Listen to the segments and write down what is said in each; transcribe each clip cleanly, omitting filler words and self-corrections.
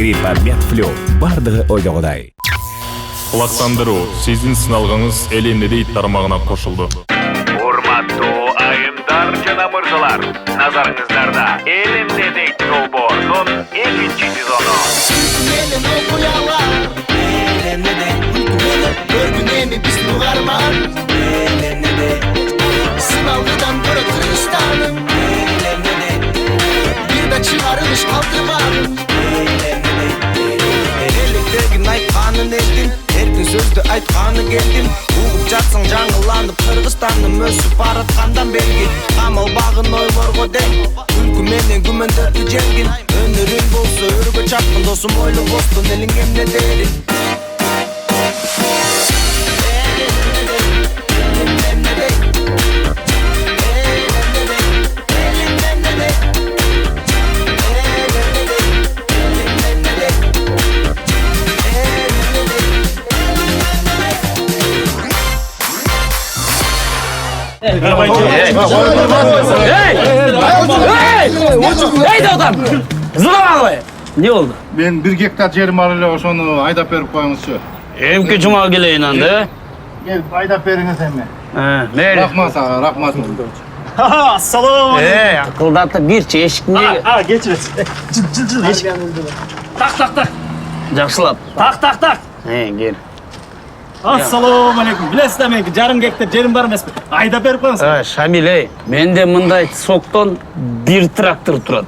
Гриппа Медфлю бардығы ойдағыдай. Құлақтандыру, сезін сыналғыңыз эл эмне тармағына қошылды. Урматтуу айымдар жана мырзалар, назарыңыздарда эл эмне дейт долбоордун 2-чи сезону. Менен окуялар, эл эмне дейт, көргүн эми биздин угарман, эл эмне дейт, сыналгыдан көрө Кыргызстаным, эл эмне дейт, бир да чыгарылыш калтырбадым, эл эмне дейт, электегин айтканын эздим, эркин сөздү айтканы келдим, угуп жатсаң жаңыланып Кыргызстандын өсүп бараткандан белги, камалбагын ойлорго дең, күлкү менен күмөндөрдү жеңгин, өнөрүң болсо өргө чапкын досум ойлоп остун элиң эмне дерин. Ey adam! Zılamalıyım. Ne oldu? Ben 1 gektar jerim var ele ошону айдап берип коюңузчу. Emki cuma geleyin anda. Gel айдап бериңиz эми. Meri. Рахмат ага, рахмат. Assalomu alaykum. Akıldatıp bir çeşik ne? Geçiriz. Cıl eşik. Tak. Жақсылап. Tak. Gel. Assalomu alaykum. Bilasizlar menki жарым гектар жерim бар эмеспи? Айдап берип коюңуз. Шамил ey, mende мындай соктон bir traktör turат.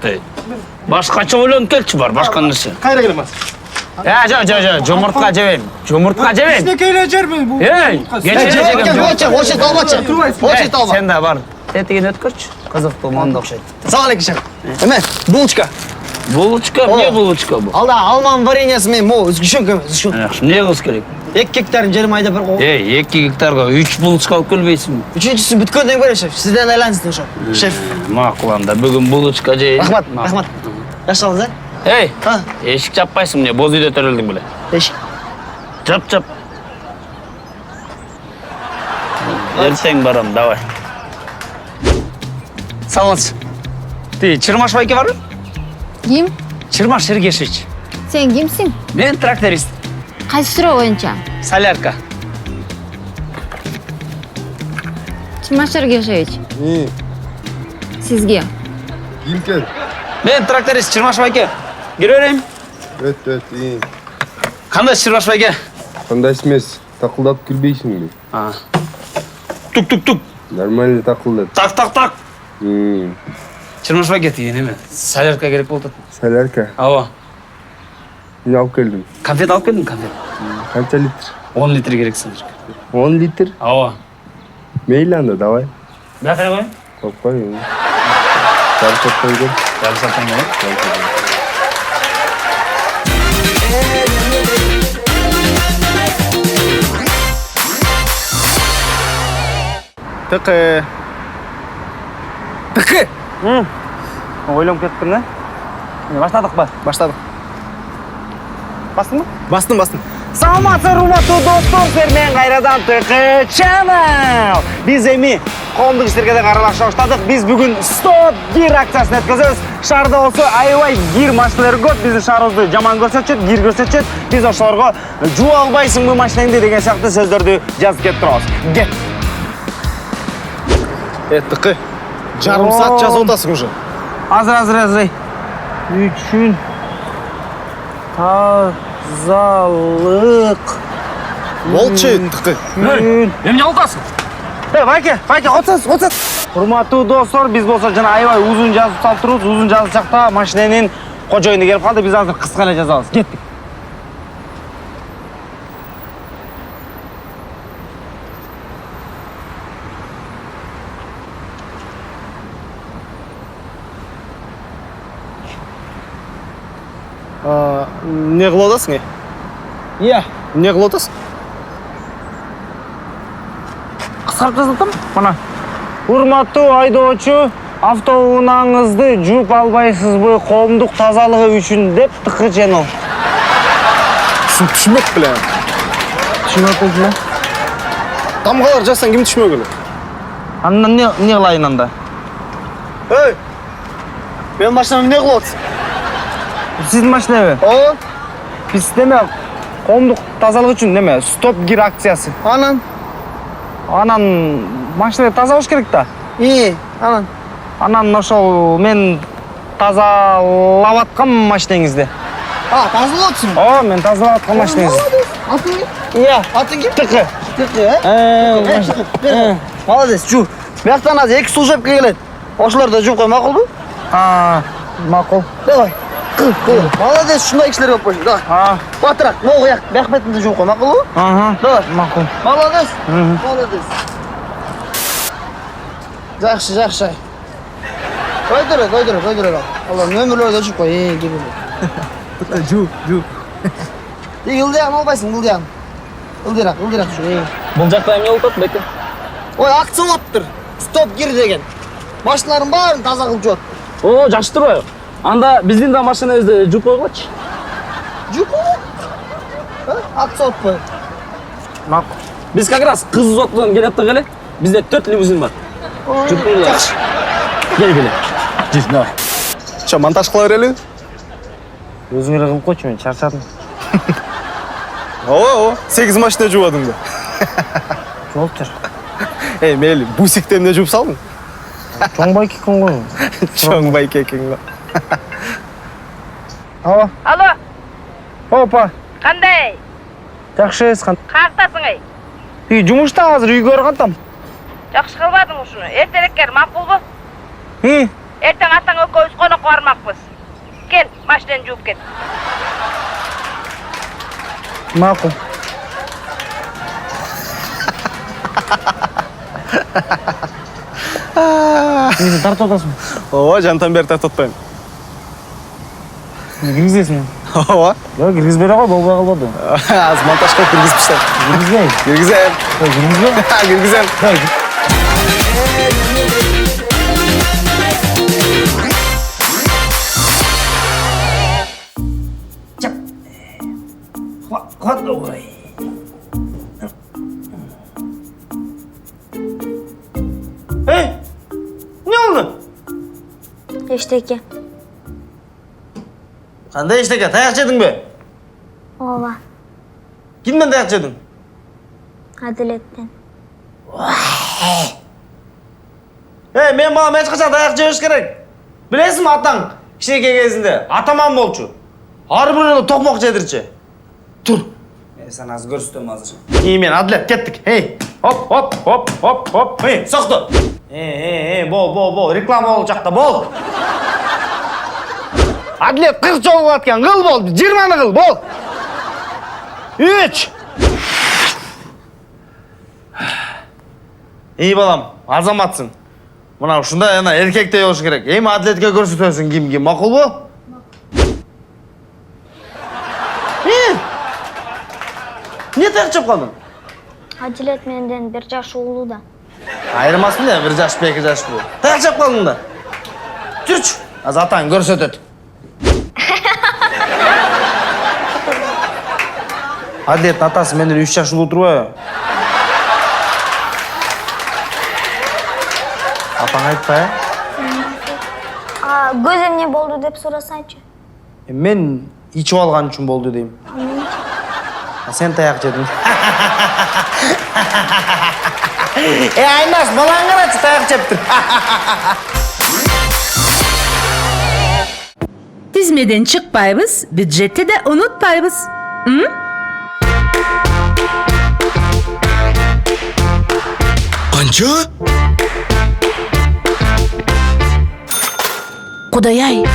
Başkaça ойлонуп келчи бар, башка нерсе. Кайра келемиз? Жо, жомуртка жебейм. Кичинекейле жерби бу? Очет алба. Сен да бар. Тетигин өткөрчү. Кызыктуу монда окшойт. Салам алейкум шеф. Эме, булочка. Булочка, эмне булочка бу? Алда алманын вареньясы менен могу сгущенка. Эмне кылыш керек? 2 гектарын жерим айдап берип койгон. 2 гектарга 3 булочка алып келбейсиңби? Үчүнчүсү бүткөндөн бери шеф. Сизден айлансын ошо. Шеф. Макул анда бүгүн булочка жейин. Рахмат. Жашалыңыз, Эй, эшик жаппайсың эмне? Боз үйдө төрөлдүң беле? Эшик. Жап. Эртең барам, давай. Саламатсыз. Ты Чермаш байке барбы? Ким? Чермаш Сергеевич. Сен кимсиң? Мен тракторист. Кайсы суроо боюнча? Солярка. Чермаш Сергеевич. Сизге. Кимкен? Мен тракторист Чермаш байке. Кире берейин. Өт, iyi. Кандай Чермаш байке? Кандай эмес, такылдап кирбейсиңби? Тук. Нормально такылдат. Так. Чермаш байке деген эме? Солярка керек болуп атат. Солярка. Ооба. Мен алып келдим. Конфет алып келдим, конфет. Канча литр? 10 литр керек солярка. 10 литр? Ооба. Мейли анда, давай. Бакыра коюн. Кой. Жарым сааттан кел. Жарым сааттан келет. Тыкы. Ойлонуп кеттим да. Баштадыкпы? Баштадык. Бастыңбы? Бастым. Саламатсыздар, урматтуу достор, сиздер менен кайрадан Тыкы Channel. Биз эми коомдук иштерге да аралаша баштадык. Биз бүгүн 101 акциясын өткөзөбүз. Шаарда болсо аябай кир машиналар көп. Биздин шаарыбызды жаман көрсөтчүт, кир көрсөтчүт. Биз ошолорго жууп албайсыңбы машинаңды деген сыяктуу сөздөрдү жазып кетип турабыз. Кет. Тыкы. Жарым саат жазып атасың уже. Азыр. Үчүн тазалык. Болчу, Тыкы. Эмне аласың? Байке, отсат. Урматтуу достор, биз болсо жана аябай узун жазып салып турубуз. Узун жазып чакта машинанын кожоюну келип калды. Биз азыр кыска эле жазабыз. Кеттик. Не кылып атасың? Иә, Не кылып атасың? кыскартып жаздым. Мына. Урматтуу айдоочу, автоунааңызды жууп албайсызбы коомдук тазалыгы үчүн деп Тыкы Channel. Түшмөк беле. Түшүнөт эле. Тамгалар жазсаң ким түшмөк эле? Андан не кылайын анда? Эй! Мен машинамды не кылып атасың? Сиздин машинеби? Ооба. Биз неме коомдук тазалык үчүн неме стоп гир акциясы. Анан. Машина таза болуш керек да. Анан. Анан ошол мен тазалап аткам машинеңизди. Тазалап атсың? Мен тазалап аткам машинеңизди. Атың ким? Iya. Атың ким? Тыкы. Молодец, жу. Бияктан азыр 2 служебка келет. Ошолорду жууп кой, макулбу? Макул. Давай. Кыл. Молодец, ушундай кишилер көп койсуң. Давай. Батыраак, могу бияк бетинде жууп кой, макулбу? Давай. Макул. Молодец. Молодец. Жакшы. Койдур. Алла нөмүрлөрдү өчүп кой, кел. Жу. Ылдыян албайсың, ылдыян. Ылдыраак жу. Бул жакта эмне болуп атат беке? Ой, акция болуптур. Стоп гир деген. Машиналардын баарын таза кылып жуат. О, жакшы турбайбы? Анда биздин да машинабызды жууп койгулачы. Жупу? Акция отпой. Макул. Биз как раз кыз взводдон келаттык эле. Бизде 4 лимузин бар. Жууп койгула. Жакшы. Келгиле. Жиш, давай. Що, монтаж кыла берели? Өзүң эле кылып койчу, мен чарчадым. Ооба, 8 машина жуадың да. Жолтур. Мейли, бусикте эмне жууп салдың? Чоң байке экен го. Чоң байке экен го. Алло, Опа. кандай? Жакшы, Каяктасың ай? Жумушта азыр үйгө баргантам. Жакшы кылбадың ушуну. Эртерээк кел, макулбу? Эртең атаң экөөбүз конокко бармакпыз. Кел, машинаны жууп кет. Макул. Сен тартып атасың? Ооба, жантан бери тартып атпайм. Киргизесиң? Ооба. Жок, киргизбей эле кой, болбой калбады. Азыр монтажга киргизиптиштер. Киргизбей. Киргизем. Киргизбей? Киргизем. Не oldu? Eşteki. Kандай eşteke? Tayak yedin mi? Ova. Kimden tayak yedin? Adiletten. Men balama hech qachon tayak yeyish kerak. Bilasizmi atang kichinekey kezinde ataman bolchu. Har birini to'qmoq yedirchi. Tur. Men sana az ko'rsataman hozir. Men Adilet ketdik. Hey. Hop. Hey, soqdi. Bol. Reklama olacakta bol. Adilet 40 jol atgan, qil bo'ldi. 20 ni qil, bol. 3. Ey balam, azamatsın. Mına uşunda yana erkekte yoş gerek. Ey mi Adilet'e görsütösün kim, makul bu? Niye takçıp kaldın? Adilet menden bir yaş oğlu da. Ayırmasın ya, bir yaş bir iki yaş bu. Takçıp kaldın da. Türç, zaten görsütöt. Adilet atası menden 3 yaş ulu duruyor ya. Apang aytpa ya? Gözüm ne boldu dep sorasançı. Men içip algan üçün boldu deyim. Sen tayak yedin. Aynas, balan karatı tayak yeptir. Dizmeden çıkpayбыз, büdjetти de unutpayбыз. Qancha? Құдай-ай.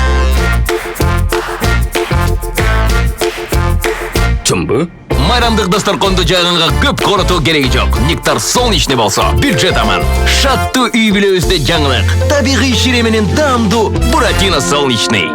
Kim bu? Майрамдык дасторконду жайганга көп коротуу кереги жок. Нектар солнечный болсо, бюджет аман. Шаттуу үй бүлөбүздө жаңылык. Табигый шире менен даамдуу Буратино солнечный.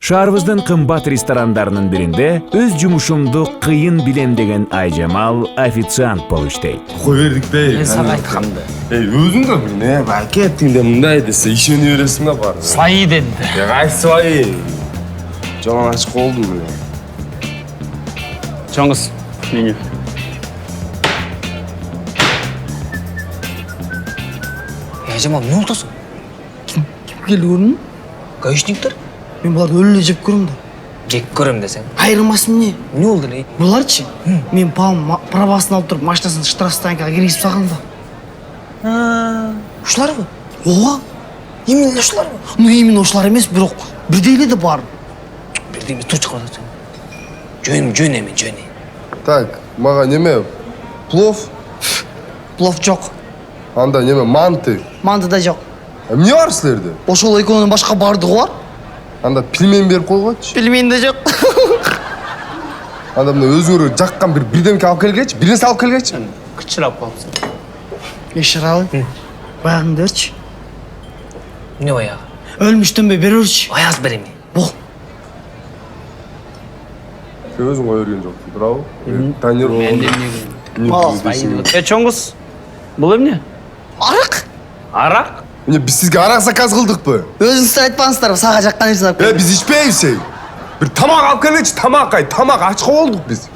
Шаарыбыздын кымбат ресторандарынын биринде өз жумушумду кыйын билем деген Айжамал официант болуп иштейт. Кой бердик да. Мен сага айтканды. Өзүң да эмне, балки этиңде мындай десе ишене бересиң да бар. Слайы деди. Кайсы жалаң ачык болдум эле. Чоңуз, меню. Айжамал, не болтасың? Кім келді көрдің? Гаишниктер? Мен бұларды өлі жеп көрім да. Жек көрем десең. Айырмасы не? Не болды не? Бұларчы? Мен палым правасын алып тұрып, машинасын штрафстанкаға кіргізіп саған да. Ушулар мı? Оға? Именно ушулар мı? Ну, именно ошылар емес, бірақ бірдейлі де бар. Бірдейміз тұр шығарады. Жөн емен, жөн. Так, мага неме? Плов? Плов жоқ. Анда неме? Манты? Манты да жоқ. Эмне бар силерде? Ошол экөөнүн башка бардыгы бар. Анда пельмен берип койгочу. Пельмен да жоқ. Анда мына өзүңөр жаккан бирдемке алып келгечи, бир нерсе алып келгечи. Кычырап калыпсың. Еширалы. Баягыңды берчи. Не баягы? Өлмүштөн бе берерчи. Аяз береми. Бол. Сен өзүң кое берген жоксуң, туурабы? Тонер. Чоңгуз, бул эмне? Арак. Арак? Эмне биз сизге арак заказ кылдыкпы? Өзүңүз айтпаңыздар, сага жаккан нерсе алып кел. Биз ичпейбиз. Бир тамак алып келгечи, тамак ачка болдук биз.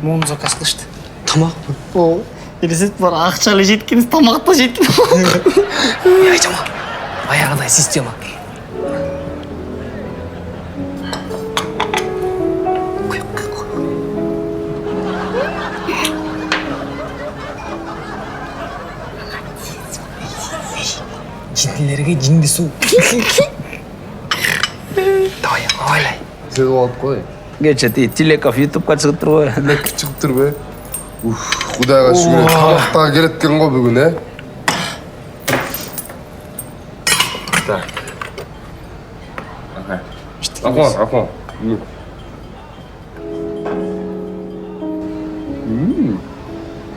Мону заказ кылышты. Тамак? О, элестет бар, акчалы жеткенбиз, тамак да жетти. Айжамал, баягыдай система. Жиндилерге жинди суу. Давай, ойлай. Сез алып кой. Кече Телеков ютубка чыгып турбайбы? Чыгып турбу? Кудайга шүгүр, тамак да келет экен го бүгүн, э? Так. Акон.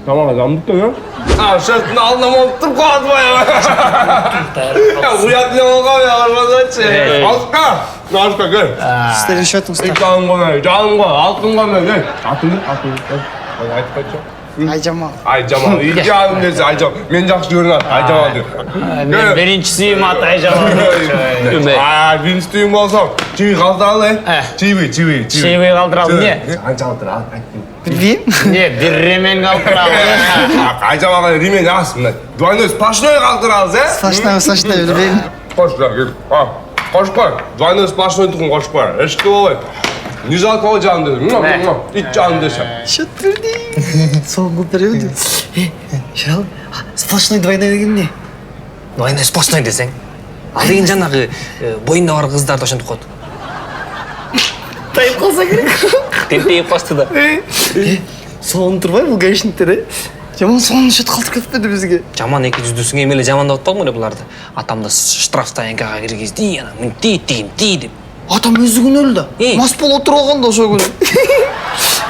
Tamam, adamlık da ya. Şartını anlamadım kalmaya. Uyat ne oldu ya arkadaş? Alka. Alka gel. Сіздердің счетыңыздар. Canım koy, altın koy, gel. Altın. Айжамал. Aycamal, iyi canım dersin Aycamal. Ben жақсы görünür, Aycamal diyor. Мен биринчи сүйүм аты Айжамал. Birinci düğüm olsam, çivi kaldıralı. Çivi. Чейбей калтырабы эмне? Aycamal al. Білбейм. Не, бир ремен калтырабы. Aycamal'a rimen yazsın. Двойной сплошной kaldıralım, he? Сплошной білбейм. Koş lan, gel. Koş. Двойной сплошной тұғын koş koy. Eşki olay. Не жалко olacağını dedim. İç canım desem. Счет білдейм. Соңғы периоды. Шырал, сплошной двойной деген не? Двойной сплошной десең. Ал деген жанагы бойында бар кыздарды ошентип коет. Тайып қалса керек. Тентейип калышты да. Соны тұрбай, бұл гаишниктер, жаман соны счет қалтып кетпеді бізге. Жаман эки жүздүүсүң эмеле жамандап атпагым эле буларды. Атамды штрафстаянкага киргизди, ана мен тиги деп. Атам өзі күн өлді. Мас бол отырып алғанда ошо күні.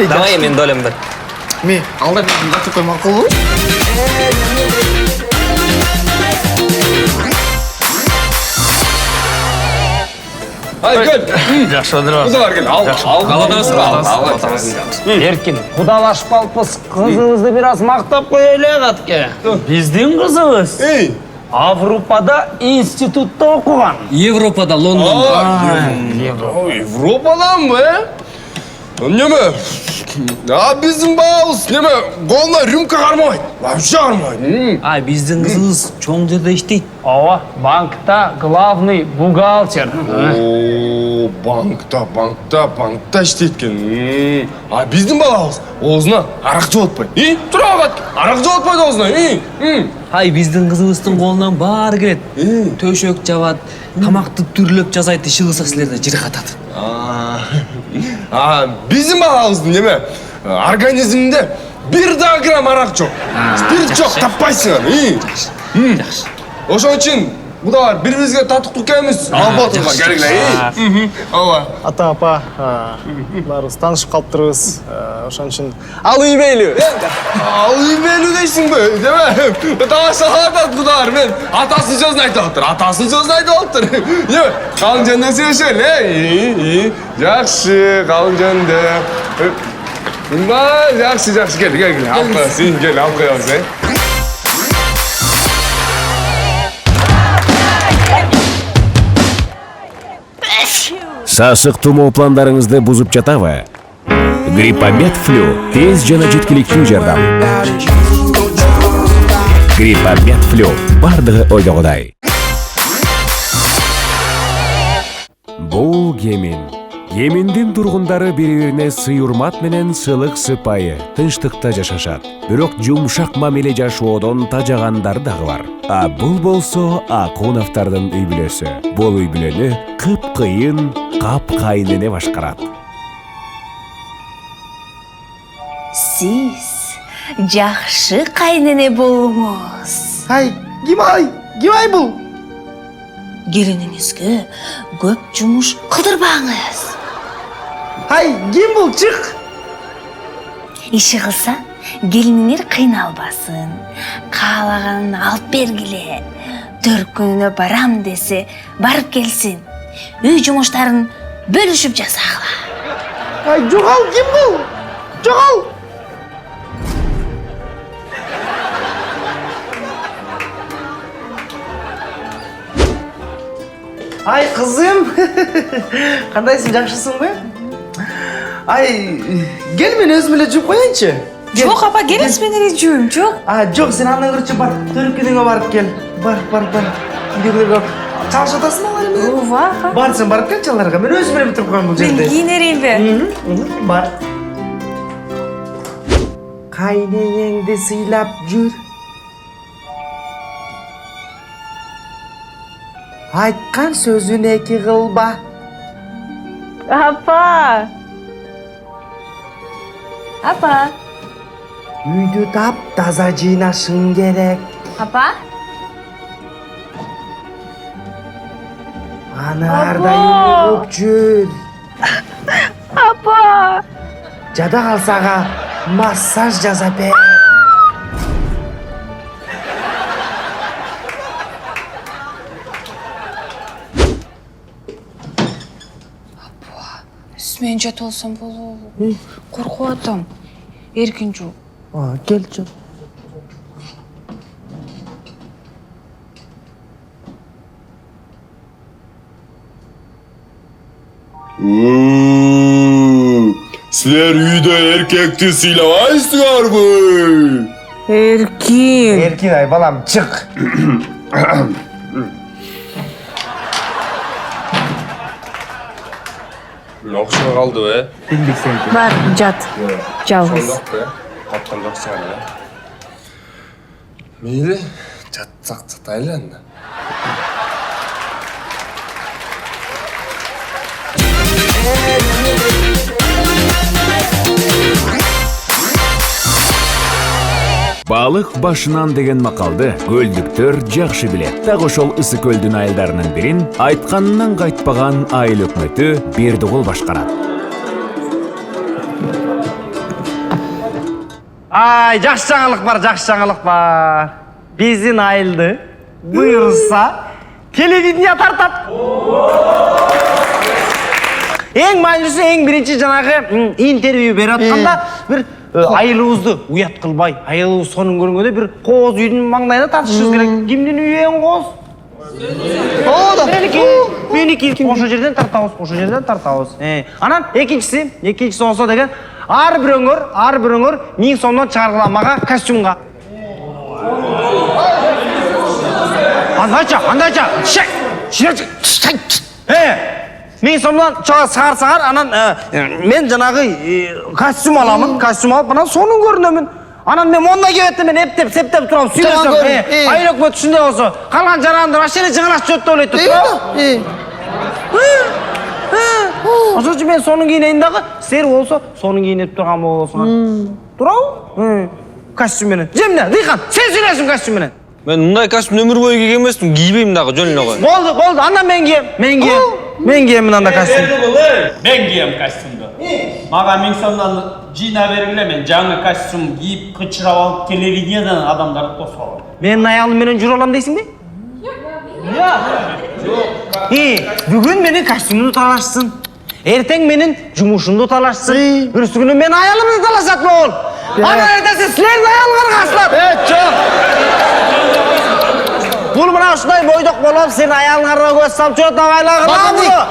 Давай мен долем бер. Мен алда мен қатып қоймақ қылу. Hadi gel. Жакшы отуруп. Kudalar gel. Al. Эркин, кудалашып калыппыз. Кызыбызды бир аз мактап коелу катке. Биздин кызыбыз Ey. Аврупада институтта окуган. Европада, Лондонда. Европадан mı? Неме? Bizim bağımız неме? Koluna rümka karmaydı. Вообще karmaydı. Ай, биздин кызыбыз чоң жерде иштейт. Ооба, банкта главный бухгалтер. Oo, bankta işleyt eкен. Bizim балабыз оозуна арак жабатпайт. Тура кат. Арак жабатпайт оозуна. Ай, биздин кызыбыздын колунан баары келет. Төшөк жабат, тамакты түрлөп жасайт, иши кылса силерде жири катат. Bizim балабыздын неме? Организминде 1 грамм арак жок. Спирт жок, таппайсың аны. Жакшы. Ошон үчүн Budalar birbirimize tatlık gelmiş. Alba oturma gerekli. Allah. Ата апа, барыбыз таанышып калыптырбыз. Ошон үчүн ал үй бейлүү. Ал үй бейлүү дейсиң бе? Деме? Тамашалап Budalar мен атасын сөзүн айтып атыр. Атасын сөзүн айтып атыр. Эме? Калынжандан сөйлөшөлү, İyi. Жакшы, Калынжанды. Жакшы, кел. Алып сен кел, алып коебуз, Сасык тумоо пландарыңызды бузуп жатабы? Гриппомет флю тез жана жеткиликтүү жардам. Grippa Medflu бардыгы ойдогудай. Бул Гемин. Геминдин тургундары бири-бирине сый-урмат менен сылык сыпайы, тынчтыкта жашашат. Бирок жумшак мамиле жашоодон тажагандар дагы бар. А бул болсо Акуновдордун үй бүлөсү. Бул үй бүлөнү кыйын, кайнене башкарат. Сиз жакшы кайнене болуңуз. Ким ай бул? Келиниңизге көп жумуш кылдырбаңыз. Ким бул? Чык. Иши кылса, келиниңер кыйналбасын. Каалаганын алып бергиле. 4 күнүнө барам десе, барып келсин. Үй жумуштарын бөлүшүп жасагыла. Жогал, ким бул? Жогал. Кызым. Кандайсың, жакшысыңбы? Кел мен өзүм эле жууп коеюнчу. Жок, апа, келиңиз мен эле жууйм, жок. Жок, сен андан көрчү бар. Төркүнүңө барып кел. Бар. Үйдөгүлөргө чалыш атасың ал эми? Ооба. Бар, сен барып кел чаларга. Мен өзүм эле бүтүрүп коем бул жерде. Мен кийинерейинби? Бар. Кайнеңеңди сыйлап жүр. Айткан сөзүн эки кылба. Апа. Үйдү таза жыйнашың керек. Апа? Аны ар дайым угуп жүр. Апа. Жада калсага массаж жасап бер. Мен жат олсам болу. Коркуп атам. Эркин жуу. Келчи. Силер үйдө эркекти сыйлабайсыңарбы? Эркин. Ай балам, чык. Окшо калды, Бар, жат. Жалгыз. Каттан жаксың эле. Мейли, жатсак жатайлы анда. Балык башынан деген макалды көлдүктөр жакшы билет. Так ошол ысы көлдүн айылдарынын бирин айтканынан кайтпаган айыл өкмөтү Бердигул башкарат. Жакшы жаңылык бар. Биздин айылды буйрса телевидение тартат. Эң маңыздысы, эң биринчи жанагы интервью берип атканда бир айылыбызды уят кылбай, айылыбыз сонун көргөндө бир кооз үйдүн маңдайына тартышыбыз керек. Кимдин үйү эң кооз? Меники. Ошол жерден тартабыз. Анан экинчиси болсо деген ар бирөөңөр 1000 сомдон чыгаргыламага костюмга. Андайча. 1000 сомдон сагар, анан мен жанагы костюм алып, анан сонун көрүнөмүн. Анан мен мондай кебетте мен эптеп турам, сүйлөсөм. Айыл өкмөт ушундай болсо, калган жаранды вообще жыңалаш жөттө ойлойт деп. Ошон үчүн мен сонун кийинейин дагы, силер болсо сонун кийинип турган болосуңар. Турабы? Костюм менен. Жемне, Дыйхан, сен сүйлөсүң костюм менен. Мен мындай костюм өмүр бою кийген эмесмин, кийбейм дагы, жөн эле кой. Болду, андан мен кийем мындай костюм. Мен кийем костюмду. Мага 1000 сомдон жыйна бергиле, мен жаңы костюм кийип, кычырап алып, телевидениеден адамдарды тосуп алам. Менин аялым менен жүрө алам дейсиңби? Бүгүн менин костюмду талашсын. Эртең менин жумушумду талашсын. Бүрсү күнү мен аялымды талашат могул. Анан эртеси силердин аялыңарга асылат. Бул мына ушундай бойдок болуп, сенин аялыңарга көз салып жүрөт абайлагы.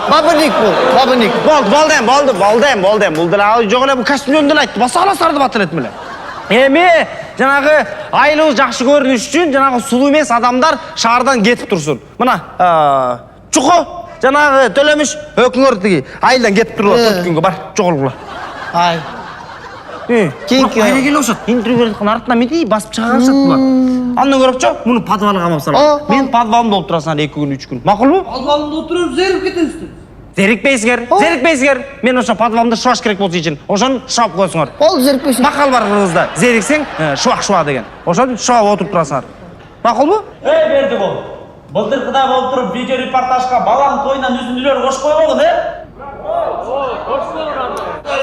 Бабыник. Болду. Бул деле жок эле бул костюмдон деле айтты. Басаластарды баттыр этмеле. Эми жанагы айлуу жакшы көрүнүш үчүн жанагы сулуу эмес адамдар шаардан кетип турсун. Мына чуко жанагы Төлөмүш өкүңөр тиги айылдан кетип туруп 4 күнгө бар жоголгула. Ай. Кийинки кайра келип ошот. Интервью берип аткан артынан мети басып чыга калышат булар. Андан көрөпчү, муну подвалга камап салам. Мен подвалымда олуп турасың 2 күн 3 күн. Макулбу? Подвалымда отуруп зерип кетесиздер. Зерикпейсиңер. Мен ошо подвалымда шуаш керек болсо үчүн. Ошону шуап коесуңар. Болду, зерикпейсиң. Макал бар кыргызда. Зериксең, шуак деген. Ошону шуап отуруп турасыңар. Макулбу? Бердигул. Былтыркыда болуп туруп видео репортажга баланын тоюнан үзүндүлөр кош койбогон,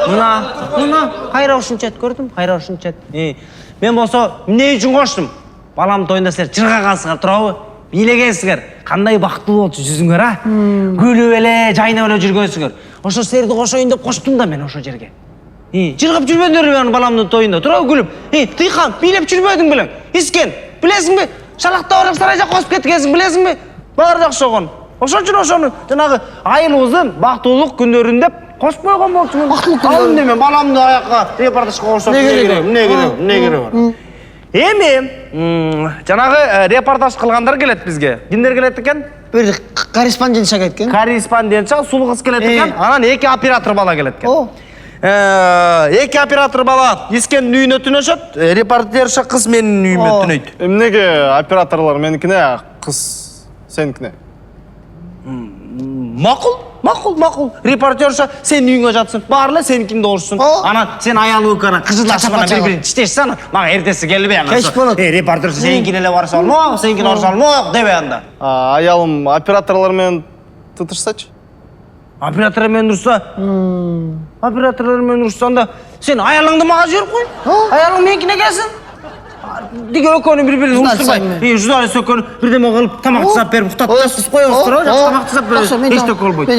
Мына кайра ушунчат көрдүм, кайра ушунчат. Мен болсо эмне үчүн коштум? Балам тоюнда силер жырга калсыңар, туурабы? Бийлегенсиңер. Кандай бактылуу болчу жүзүңөр, а? Күлүп эле, жайнап эле жүргөнсүңөр. Ошо силерди кошоюн деп коштум да мен ошо жерге. Жыргап жүрбөдүңөрбү аны баламдын тоюнда? Туурабы күлүп? Тыйкан, бийлеп жүрбөдүң белең? Искен, билесиңби? Шалакта барып сарай жакка косуп кеткенсиң, билесиңби? Баары жакшы болгон. Ошон үчүн ошону жанагы айылыбыздын бактылуулук күндөрүн деп кошуп койгон болчумун. Ал эмне мен баламды аякка репортажга коштум. Эмне кереги бар? Эми жанагы репортаж кылгандар келет бизге. Кимдер келет экен? Бир корреспондентша кеткен. Корреспондентча сулуу кыз келет экен. Анан 2 оператор бала келет экен. 2 оператор бала Искендин үйүнө түнөшөт, репортерша кыз менин үйүмө түнөйт. Эмнеге операторлар меникине, кыз сеникине? Макул. Репортерша сенин үйүңө жатсын. Баары эле сеникинде болушсун. Анан сен аялуу экенин кыжылдашып анан бири-бирин тиштешсиң, анан мага эртеси келбей анан. Кеч болот. Репортерша сеникине эле барса болмок, сеникине барса болмок дебей анда. Аялым операторлар менен тытышсачы? Оператор менен урушсанда сен аялыңды мага жиберип кой. Аялың меникине келсин. Диге экөөнү бири-бирин уруштурбай. Журналист экөөнү бирдеме кылып тамак жасап берип уктатып коебуздар, тамак жасап берип эч тек болбойт. А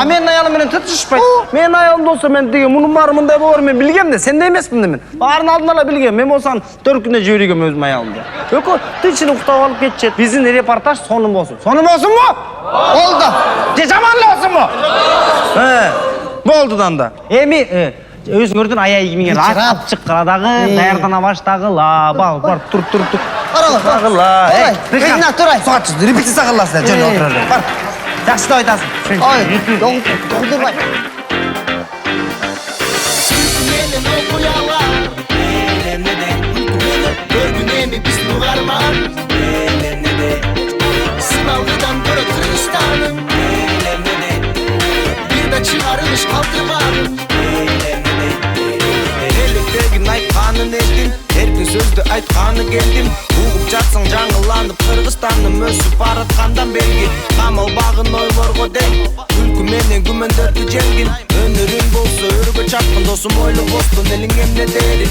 менин аялым менен тытышышпайт. Менин аялым болсо мен диге мунун баары мындай болор мен билгем да, сенде эмесмин да мен. Баарын алдын ала билгем. Мен болсо 4 күндө жибергем өзүм аялымды. Экөө тынчын уктап алып кетчет. Биздин репортаж сонун болсун. Сонун болсунбу? Болду. Же жаман эле болсунбу? Болду да. Эми өзүңөрдүн аяй кийимиңер ачык каладагы, даярдана баштагыла. Бар, тур. Тагыла. Мына турай. Саат репетиция кыласыздар, жөн отуралар. Бар. Жакшы деп айтасың. Долдурбай. Менен окуялар. Көргүн эми биздин угарман. Сыналгыдан көрөт Кыргызстаным. Бир да чыгарылыш калтырбадым. Электегин айтканын эстим, эркин сөздү айтканы келдим. Угуп жатсаң жаңыланып Кыргызстандын өсүп бараткандан белги. Камалбагын ойлорго дең, күлкү менен күмөндөрдү жеңдим. Өнөрүң болсо өргө чапкын досум ойлоп бостун элиң эмне дерин.